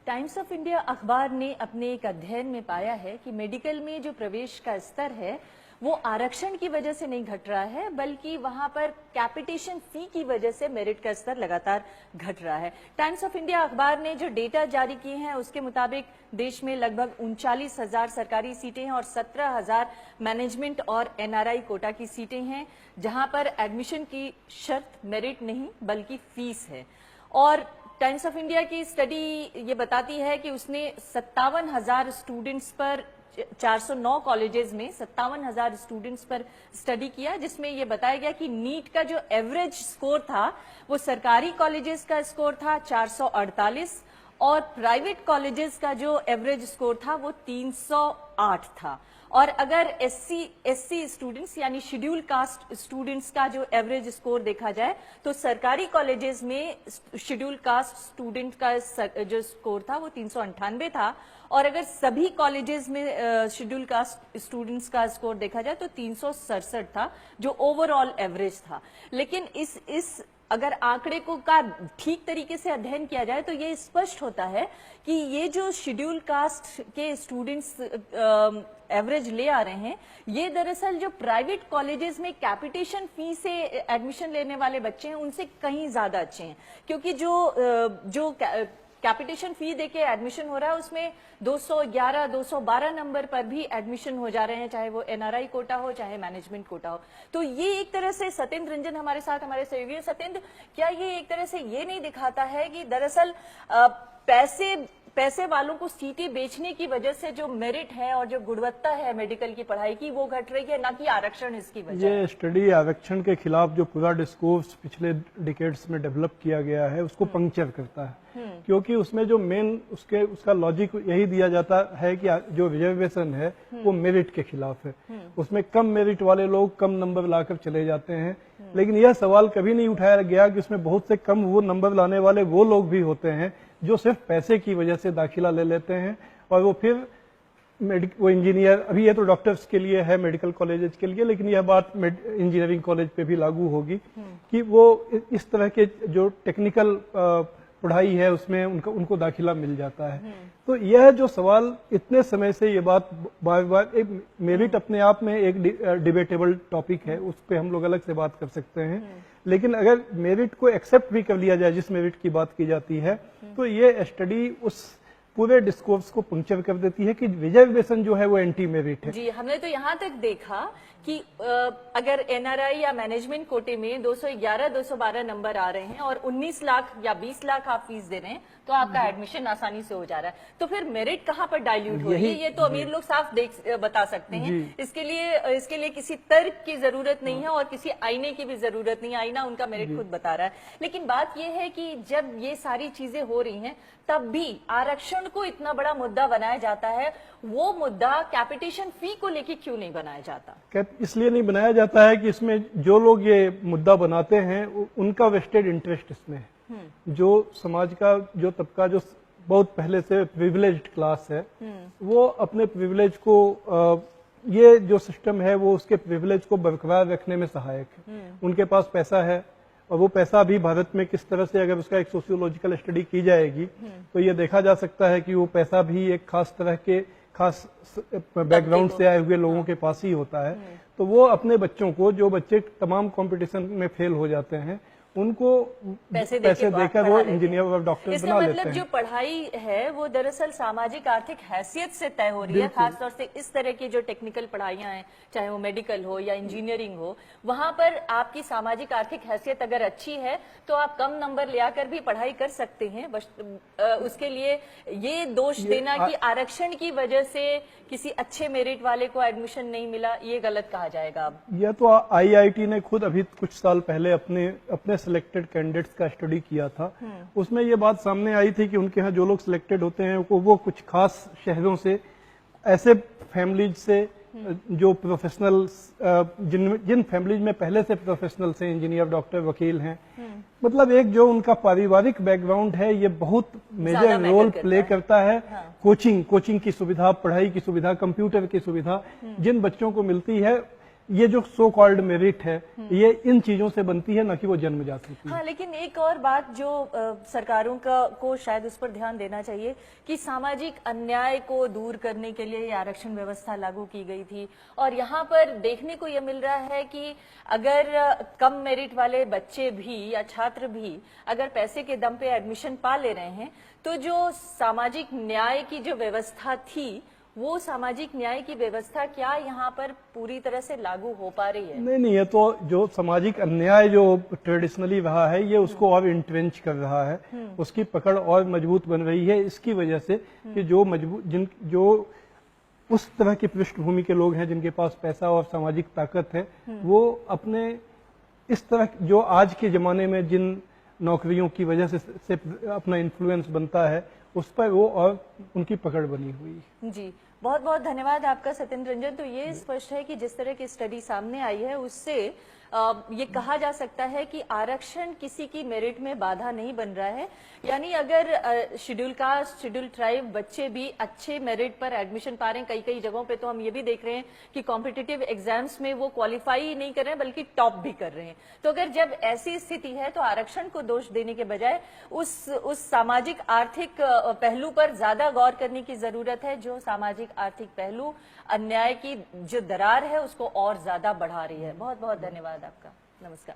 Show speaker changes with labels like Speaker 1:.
Speaker 1: Times of India अखबार ने अपने एक अध्ययन में पाया है कि मेडिकल में जो प्रवेश का स्तर है वो आरक्षण की वजह से नहीं घट रहा है, बल्कि वहां पर कैपिटेशन फी की वजह से मेरिट का स्तर लगातार घट रहा है। टाइम्स ऑफ इंडिया अखबार ने जो डेटा जारी किए हैं उसके मुताबिक देश में लगभग 39,000 सरकारी सीटें हैं और 17,000 मैनेजमेंट और एनआरआई कोटा की सीटें हैं, जहां पर एडमिशन की शर्त मेरिट नहीं बल्कि फीस है। और टाइम्स ऑफ इंडिया की स्टडी ये बताती है कि उसने 57,000 स्टूडेंट्स पर 409 कॉलेजेस में 57,000 स्टूडेंट्स पर स्टडी किया, जिसमें ये बताया गया कि नीट का जो एवरेज स्कोर था वो सरकारी कॉलेजेस का स्कोर था 448 और प्राइवेट कॉलेजेस का जो एवरेज स्कोर था वो 308 था। और अगर एससी स्टूडेंट्स यानी शेड्यूल कास्ट स्टूडेंट्स का जो एवरेज स्कोर देखा जाए तो सरकारी कॉलेजेस में शेड्यूल कास्ट स्टूडेंट का जो स्कोर था वो 398 था और अगर सभी कॉलेजेस में शेड्यूल कास्ट स्टूडेंट्स का स्कोर देखा जाए तो 367 था, जो ओवरऑल एवरेज था। लेकिन इस अगर आंकड़े को का ठीक तरीके से अध्ययन किया जाए तो ये स्पष्ट होता है कि ये जो शेड्यूल कास्ट के स्टूडेंट्स एवरेज ले आ रहे हैं, ये दरअसल जो प्राइवेट कॉलेजेस में कैपिटेशन फी से एडमिशन लेने वाले बच्चे हैं उनसे कहीं ज्यादा अच्छे हैं, क्योंकि जो कैपिटेशन फी देके एडमिशन हो रहा है उसमें 211, 212 नंबर पर भी एडमिशन हो जा रहे हैं, चाहे वो एनआरआई कोटा हो चाहे मैनेजमेंट कोटा हो। तो ये एक तरह से सत्येंद्र रंजन हमारे साथ हमारे सहयोगी। सत्येंद्र, क्या ये एक तरह से ये नहीं दिखाता है कि दरअसल पैसे वालों को सीटें बेचने की वजह से जो मेरिट है और जो गुणवत्ता है मेडिकल की पढ़ाई की वो घट रही है, ना कि आरक्षण इसकी वजह?
Speaker 2: ये स्टडी आरक्षण के खिलाफ जो पूरा डिस्कोर्स पिछले डिकेड्स में डेवलप किया गया है उसको पंक्चर करता है, क्योंकि उसमें जो मेन उसका लॉजिक यही दिया जाता है कि जो रिजर्वेशन है वो मेरिट के खिलाफ है। उसमें कम मेरिट वाले लोग कम नंबर लाकर चले जाते हैं, लेकिन यह सवाल कभी नहीं उठाया गया कि उसमें बहुत से कम वो नंबर लाने वाले वो लोग भी होते हैं जो सिर्फ पैसे की वजह से दाखिला ले लेते हैं और वो फिर वो इंजीनियर, अभी ये तो डॉक्टर्स के लिए है मेडिकल कॉलेजेस के लिए, लेकिन यह बात इंजीनियरिंग कॉलेज पे भी लागू होगी कि वो इस तरह के जो टेक्निकल पढ़ाई है उसमें उनको दाखिला मिल जाता है। तो यह जो सवाल इतने समय से ये बात बार बार, मेरिट अपने आप में एक डिबेटेबल टॉपिक है, उस पर हम लोग अलग से बात कर सकते हैं, लेकिन अगर मेरिट को एक्सेप्ट भी कर लिया जाए जिस मेरिट की बात की जाती है तो ये स्टडी उस पूरे डिस्कोर्स को पंक्चर कर देती है कि रिजर्वेशन जो है वो एंटी मेरिट है।
Speaker 1: जी, हमने तो यहाँ तक देखा कि अगर एनआरआई या मैनेजमेंट कोटे में 211, 212 नंबर आ रहे हैं और 19 लाख या 20 लाख आप फीस दे रहे हैं तो आपका एडमिशन आसानी से हो जा रहा है, तो फिर मेरिट कहाँ पर डाइल्यूट हो रही है? ये तो अमीर लोग साफ बता सकते हैं। इसके लिए किसी तर्क की जरूरत नहीं है और किसी आईने की भी जरूरत नहीं है, आईना उनका मेरिट खुद बता रहा है। लेकिन बात यह है कि जब ये सारी चीजें हो रही हैं तब भी आरक्षण को इतना बड़ा मुद्दा बनाया जाता है, वो मुद्दा कैपिटेशन फी को लेकर क्यों नहीं बनाया जाता?
Speaker 2: इसलिए नहीं बनाया जाता है कि इसमें जो लोग ये मुद्दा बनाते हैं उनका वेस्टेड इंटरेस्ट इसमें है। जो समाज का जो तबका जो बहुत पहले से प्रिविलेज्ड क्लास है वो अपने प्रिविलेज को ये जो सिस्टम है वो उसके प्रिविलेज को बरकरार रखने में सहायक है। उनके पास पैसा है और वो पैसा भी भारत में किस तरह से, अगर उसका एक सोशियोलॉजिकल स्टडी की जाएगी तो ये देखा जा सकता है कि वो पैसा भी एक खास तरह के खास बैकग्राउंड से आए हुए लोगों के पास ही होता है। तो वो अपने बच्चों को, जो बच्चे तमाम कंपटीशन में फेल हो जाते हैं, उनको पैसे देकर वो इंजीनियर और डॉक्टर बना लेते हैं।
Speaker 1: जो पढ़ाई है वो दरअसल सामाजिक आर्थिक हैसियत से तय हो रही है, खासतौर से इस तरह की जो टेक्निकल पढ़ाइयां हैं, चाहे वो मेडिकल हो या इंजीनियरिंग हो, वहां पर आपकी सामाजिक आर्थिक हैसियत अगर अच्छी है तो आप कम नंबर ले आकर भी पढ़ाई कर सकते हैं। बस उसके लिए ये दोष देना कि आरक्षण की वजह से किसी अच्छे मेरिट वाले को एडमिशन नहीं मिला, ये गलत कहा जाएगा। अब
Speaker 2: यह तो आईआईटी ने खुद अभी कुछ साल पहले अपने सिलेक्टेड कैंडिडेट्स का स्टडी किया था, उसमें ये बात सामने आई थी कि उनके यहाँ जो लोग सिलेक्टेड होते हैं वो कुछ खास शहरों से, ऐसे फैमिलीज से जो प्रोफेशनल, जिन फैमिलीज में पहले से प्रोफेशनल से इंजीनियर, डॉक्टर, वकील हैं, मतलब एक जो उनका पारिवारिक बैकग्राउंड है ये बहुत मेजर रोल प्ले करता है। कोचिंग की सुविधा, पढ़ाई की सुविधा, कंप्यूटर की सुविधा जिन बच्चों को मिलती है, ये जो सो कॉल्ड मेरिट है ये इन चीजों से बनती है, ना कि वो जन्मजात होती है।
Speaker 1: हाँ, लेकिन एक और बात जो सरकारों को शायद उस पर ध्यान देना चाहिए कि सामाजिक अन्याय को दूर करने के लिए ये आरक्षण व्यवस्था लागू की गई थी, और यहाँ पर देखने को ये मिल रहा है कि अगर कम मेरिट वाले बच्चे भी या छात्र भी अगर पैसे के दम पे एडमिशन पा ले रहे हैं, तो जो सामाजिक न्याय की जो व्यवस्था थी, वो सामाजिक न्याय की व्यवस्था क्या यहाँ पर पूरी तरह से लागू हो पा रही है?
Speaker 2: नहीं, ये तो जो सामाजिक अन्याय जो ट्रेडिशनली रहा है ये उसको और इंट्रेंच कर रहा है, उसकी पकड़ और मजबूत बन रही है इसकी वजह से कि जो उस तरह की पृष्ठभूमि के लोग हैं जिनके पास पैसा और सामाजिक ताकत है, वो अपने इस तरह जो आज के जमाने में जिन नौकरियों की वजह से अपना इन्फ्लुएंस बनता है उस पर वो और उनकी पकड़ बनी हुई है।
Speaker 1: जी, बहुत बहुत धन्यवाद आपका सत्येंद्र रंजन। तो ये स्पष्ट है कि जिस तरह की स्टडी सामने आई है उससे ये कहा जा सकता है कि आरक्षण किसी की मेरिट में बाधा नहीं बन रहा है। यानी अगर शेड्यूल कास्ट, शेड्यूल ट्राइब बच्चे भी अच्छे मेरिट पर एडमिशन पा रहे हैं, कई कई जगहों पे तो हम ये भी देख रहे हैं कि कॉम्पिटिटिव एग्जाम्स में वो क्वालिफाई ही नहीं कर रहे हैं बल्कि टॉप भी कर रहे हैं। तो अगर जब ऐसी स्थिति है तो आरक्षण को दोष देने के बजाय उस सामाजिक आर्थिक पहलू पर ज्यादा गौर करने की जरूरत है, जो सामाजिक आर्थिक पहलू अन्याय की जो दरार है उसको और ज्यादा बढ़ा रही है। बहुत बहुत धन्यवाद आपका। नमस्कार।